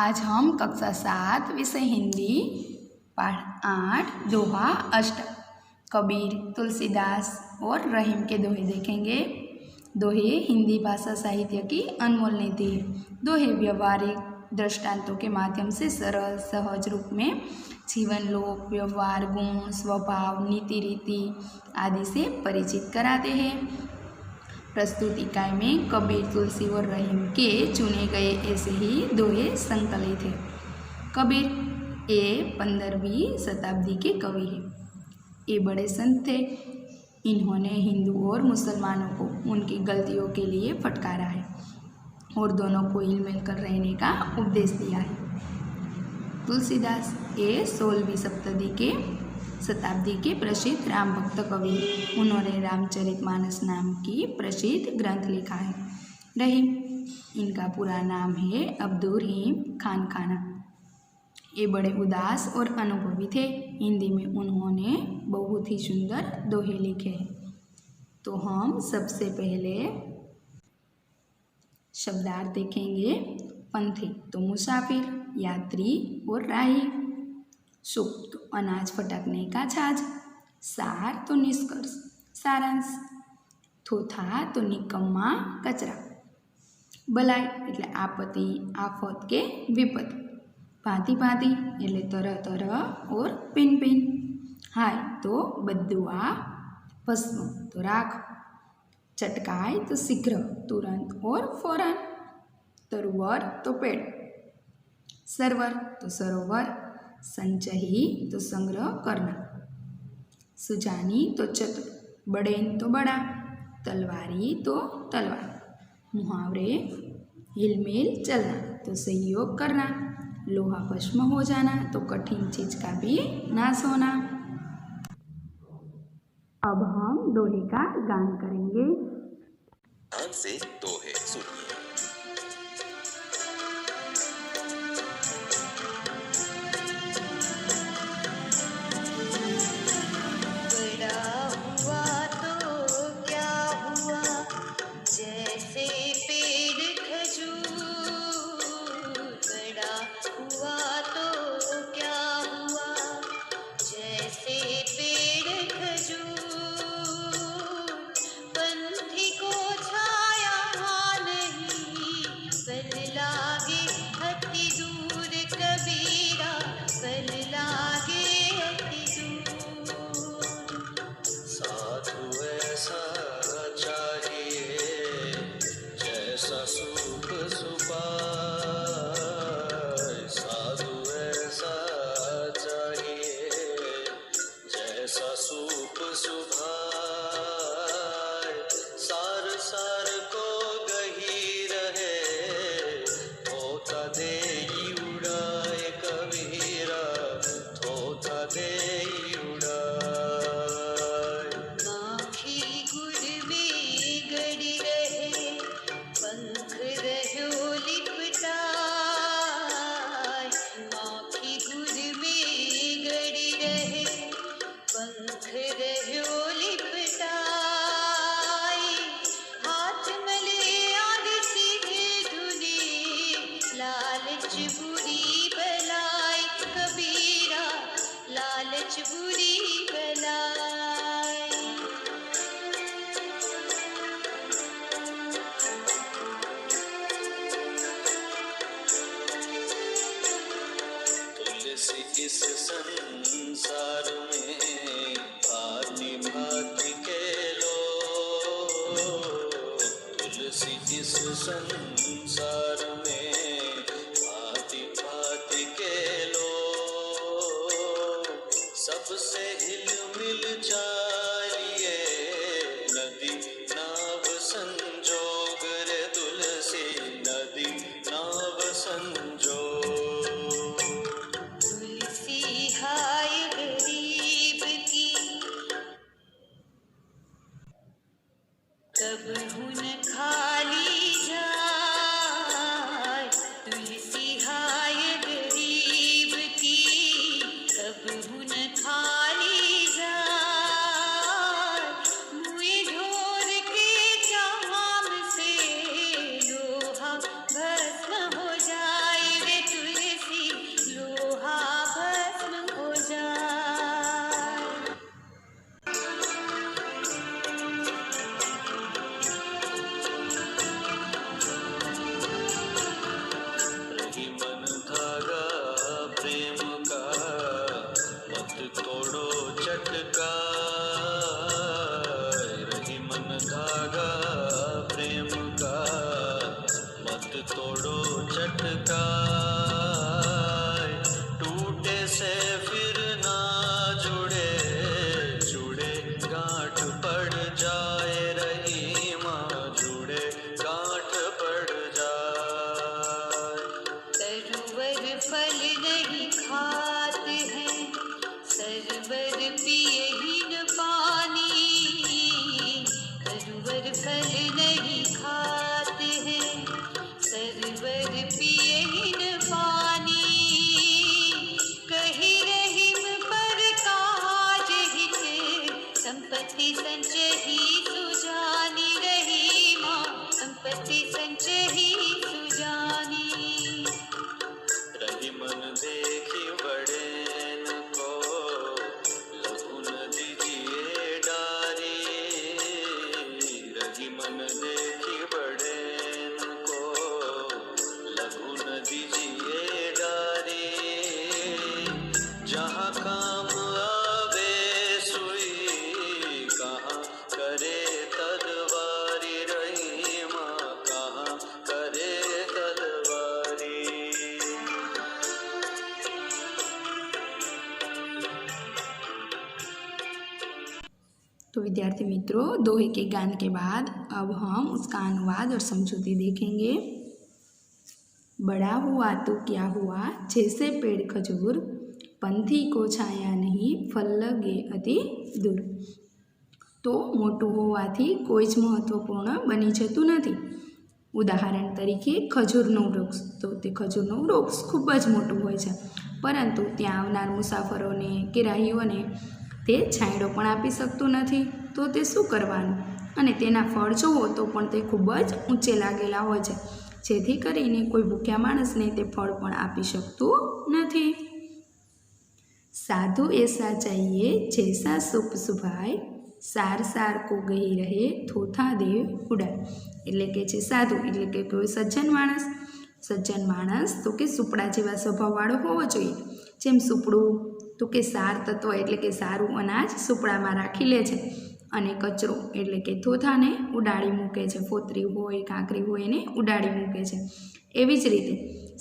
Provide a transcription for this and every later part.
आज हम कक्षा 7 विषय हिंदी पाठ 8 दोहा अष्टक कबीर, तुलसीदास और रहीम के दोहे देखेंगे। दोहे हिंदी भाषा साहित्य की अनमोल निधि है। दोहे व्यवहारिक दृष्टांतों के माध्यम से सरल सहज रूप में जीवन, लोक, व्यवहार, गुण, स्वभाव, नीति रीति आदि से परिचित कराते हैं। प्रस्तुत इकाई में कबीर, तुलसी और रहीम के चुने गए ऐसे ही दोहे संकलित हैं। कबीर 15वीं शताब्दी के कवि हैं। ये बड़े संत थे। इन्होंने हिंदू और मुसलमानों को उनकी गलतियों के लिए फटकारा है और दोनों को हिल मिल कर रहने का उपदेश दिया है। तुलसीदास 16वीं शताब्दी के प्रसिद्ध राम भक्त कवि। उन्होंने रामचरितमानस नाम की प्रसिद्ध ग्रंथ लिखा है। रहीम, इनका पूरा नाम है अब्दुल रहीम खान खाना। ये बड़े उदास और अनुभवी थे। हिंदी में उन्होंने बहुत ही सुंदर दोहे लिखे हैं। तो हम सबसे पहले शब्दार्थ देखेंगे। पंथी तो मुसाफिर, यात्री और राही। सुख तो अनाज फटकने का छाछ। सार तो निष्कर्ष, सारांश। थोथा तो निकम्मा, कचरा। बलाई એટલે आपत्ति, आफत के विपत्ति। भांति भांति એટલે तरह तरह और पिन पिन। हाय तो बद्दुआ, भस्म तो राख। चटकाई तो शीघ्र, तुरंत और फौरन। तरुवर तो पेड़। सरवर तो सरोवर। संचही तो संग्रह करना। सुजानी तो चतुर। बड़ेन तो बड़ा। तलवारी तो तलवार। मुहावरे हिलमिल चलना तो सहयोग करना। लोहा भस्म हो जाना तो कठिन चीज का भी नाश होना। अब हम दोहे का गान करेंगे। ध्यान से दोहे सुनिए। इस संसार में भांति भांति के लोग। तुलसी इस संसार में भांति भांति के लोग। सबसे हिल मिल चालिए नदी नाव संजोग रे तुलसी नदी नाव संजोग। तुलसी हाय गरीब की, कब हुन खाली मन देखी बड़े न को लघु न दीजिए डारी रही मन देखी बड़े न को लघु न दीजिए डारी जहाँ काम आवे सुई कहाँ करे तलवारी रही माँ कहाँ करे तलवारी। तो विद्यार्थी मित्रों, दोहे के गान के बाद अब हम उसका अनुवाद और समझौती देखेंगे। बड़ा हुआ तो क्या हुआ, जैसे पेड़ खजूर, पंथी को छाया नहीं, फल लगे अति दूर। तो मोटું હોવાથી કોઈ જ મહત્વપૂર્ણ બની જતું નથી। ઉદાહરણ તરીકે ખજૂરનું વૃક્ષ, તો તે ખજૂરનું વૃક્ષ ખૂબ જ મોટું હોય છે, પરંતુ ત્યાં આવનાર મુસાફરોને કે રાહીઓને તે છાંયડો પણ આપી શકતું નથી, તો તે શું કરવાનું? અને તેના ફળ જુઓ તો પણ તે ખૂબ જ ઊંચે લાગેલા હોય છે, જેથી કરીને કોઈ ભૂખ્યા માણસને તે ફળ પણ આપી શકતું નથી। साधु ऐसा चाहिए जैसा सुप सुभाय, सार सार को गई रहे थोथा देव उड़ाय। એટલે કે છે સાધુ એટલે કે કોઈ સજ્જન માણસ તો કે સુપડા જેવા સ્વભાવવાળો હોવો જોઈએ। જેમ સુપડું તો કે સાર તત્વ એટલે કે સારું અનાજ સુપડામાં રાખી લે છે, અને કચરો એટલે કે થોથાને ઉડાડી મૂકે છે, ફોતરી હોય કાંકરી હોય એને ઉડાડી મૂકે છે। એવી જ રીતે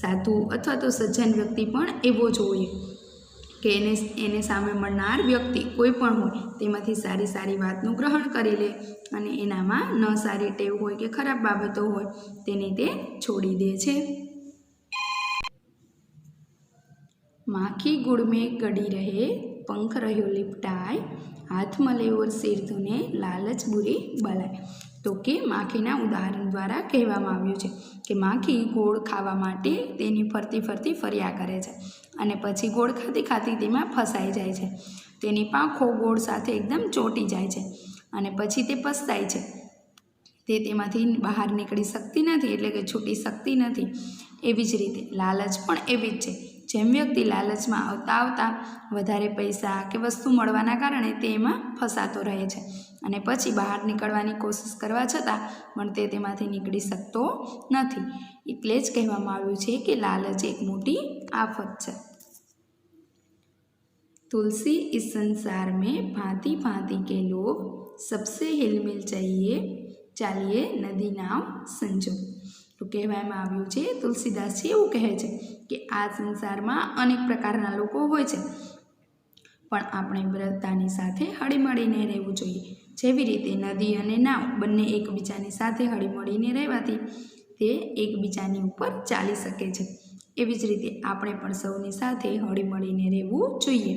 સાધુ અથવા તો સજ્જન વ્યક્તિ પણ એવો જોઈએ કે એને સામે મળનાર વ્યક્તિ કોઈ પણ હોય તેમાંથી સારી સારી વાતનું ગ્રહણ કરી લે, અને એનામાં ન સારી ટેવ હોય કે ખરાબ બાબતો હોય તેને તે છોડી દે છે। માખી ગુड़ में गड़ी रहे, पंख रह्यो लिपटाय, हाथ मले और सिर धुने, लालच बुरी बलाय। તો કે માખીના ઉદાહરણ દ્વારા કહેવામાં આવ્યું છે કે માખી ગોળ ખાવા માટે તેની ફરતી ફરતી ફર્યા કરે છે, અને પછી ગોળ ખાતી ખાતી તેમાં ફસાઈ જાય છે। તેની પાંખો ગોળ સાથે એકદમ ચોંટી જાય છે, અને પછી તે પસ્તાય છે, તે તેમાંથી બહાર નીકળી શકતી નથી, એટલે કે છૂટી શકતી નથી। એવી જ રીતે લાલચ પણ એવી જ છે। જેમ વ્યક્તિ લાલચમાં આવતા આવતા વધારે પૈસા કે વસ્તુ મળવાના કારણે તે એમાં ફસાતો રહે છે, અને પછી બહાર નીકળવાની કોશિશ કરવા છતાં પણ તે તેમાંથી નીકળી શકતો નથી। એટલે જ કહેવામાં આવ્યું છે કે લાલચ એક મોટી આફત છે। तुलसी इस संसार में भांति भांति के लोग, सबसे हिलमिल ચાલીએ નદી નાવ સંજો। તો કહેવામાં આવ્યું છે, તુલસીદાસજી એવું કહે છે કે આ સંસારમાં અનેક પ્રકારના લોકો હોય છે, પણ આપણે બધાની સાથે હળીમળીને રહેવું જોઈએ। જેવી રીતે નદી અને નાવ બંને એકબીજાની સાથે હળીમળીને રહેવાથી તે એકબીજાની ઉપર ચાલી શકે છે, એવી જ રીતે આપણે પણ સૌની સાથે હળીમળીને રહેવું જોઈએ।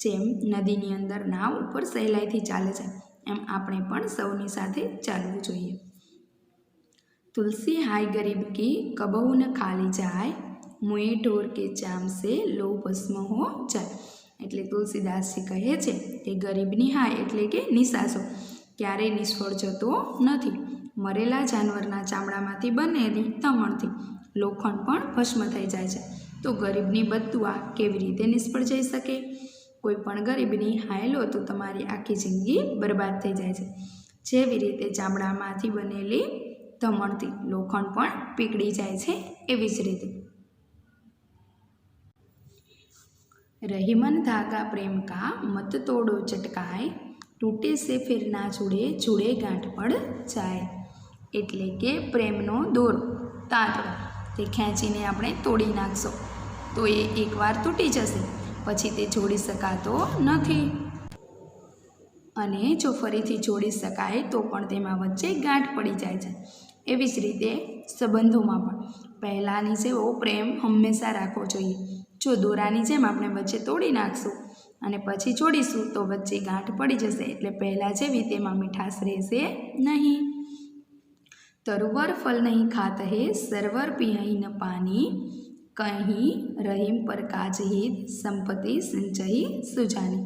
જેમ નદીની અંદર નાવ ઉપર સહેલાઈથી ચાલે છે, એમ આપણે પણ સૌની સાથે ચાલવું જોઈએ। तुलसी हाय गरीब की कबहू न खाली जाय, मुए ढोर के चाम से लो भस्म हो जाय। એટલે તુલસીદાસજી કહે છે કે ગરીબની હાય એટલે કે નિશાસો ક્યારેય નિષ્ફળ જતો નથી। મરેલા જાનવરના ચામડામાંથી બનેલી તમણથી લોખંડ પણ ભસ્મ થઈ જાય છે, તો ગરીબની બદદુઆ કેવી રીતે નિષ્ફળ જઈ શકે? કોઈ પણ ગરીબની હાય લો તો તમારી આખી જિંદગી બરબાદ થઈ જાય છે। જેવી રીતે ચામડામાંથી બનેલી ધમણથી લોખંડ પણ પીગળી જાય છે, એવી જ રીતે रहीमन धागा प्रेम का मत तोड़ो चटकाय, टूटे से फिर ना जुड़े जुड़े गांठ पड़ जाए। એટલે કે પ્રેમનો દોર તાંતડો તે ખેંચીને આપણે તોડી નાખશો તો એ એકવાર તૂટી જશે, પછી તે જોડી શકાતો નથી, અને જો ફરીથી જોડી શકાય તો પણ તેમાં વચ્ચે ગાંઠ પડી જાય છે। એવી જ રીતે સંબંધોમાં પણ પહેલાંની જેવો પ્રેમ હંમેશા રાખવો જોઈએ। જો દોરાની જેમ આપણે વચ્ચે તોડી નાખશું અને પછી જોડીશું તો વચ્ચે ગાંઠ પડી જશે, એટલે પહેલાં જેવી તેમાં મીઠાશ રહેશે નહીં। તરુवर फल नहीं खात है, सरवर पियही न पानी, कहीं रहीम पर काज हित, संपत्ति संचयी सुजानी।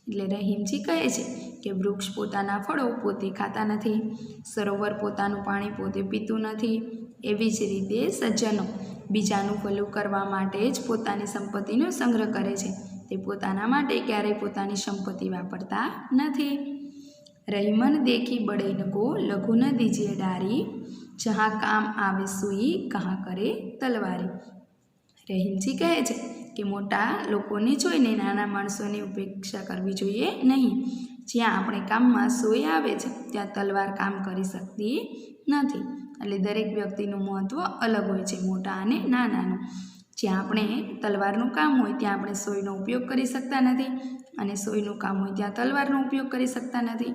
એટલે રહીમજી કહે છે કે વૃક્ષ પોતાના ફળો પોતે ખાતા નથી, સરોવર પોતાનું પાણી પોતે પીતું નથી, એવી જ રીતે સજ્જનો બીજાનું ભલું કરવા માટે જ પોતાની સંપત્તિનો સંગ્રહ કરે છે. તે પોતાના માટે ક્યારેય પોતાની સંપત્તિ વાપરતા નથી. રહીમન દેખી બड़े को लघु न दीजिए डारी, जहाँ काम आवे सुई कहाँ करे तलवारी. રહીમજી કહે છે કે મોટા લોકોને જોઈને નાના માણસોની ઉપેક્ષા કરવી જોઈએ નહીં. જ્યાં આપણે કામમાં સોય આવે છે ત્યાં તલવાર કામ કરી શકતી નથી. એટલે દરેક વ્યક્તિનું મહત્ત્વ અલગ હોય છે, મોટા અને નાનાનું. જ્યાં આપણે તલવારનું કામ હોય ત્યાં આપણે સોયનો ઉપયોગ કરી શકતા નથી, અને સોયનું કામ હોય ત્યાં તલવારનો ઉપયોગ કરી શકતા નથી.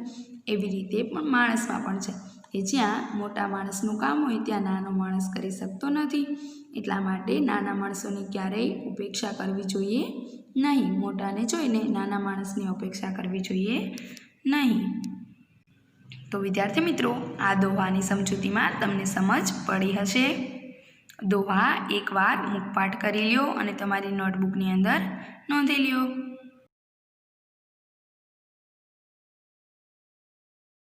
એવી રીતે પણ માણસમાં પણ છે કે જ્યાં મોટા માણસનું કામ હોય ત્યાં નાનો માણસ કરી શકતો નથી. એટલા માટે નાના માણસોની ક્યારેય ઉપેક્ષા કરવી જોઈએ નહીં. મોટાને જોઈને નાના માણસની અપેક્ષા કરવી જોઈએ નહીં. તો વિદ્યાર્થી મિત્રો, આ દોહાની સમજૂતીમાં તમને સમજ પડી હશે. દોહા એકવાર મુખપાઠ કરી લ્યો અને તમારી નોટબુકની અંદર નોંધી લ્યો.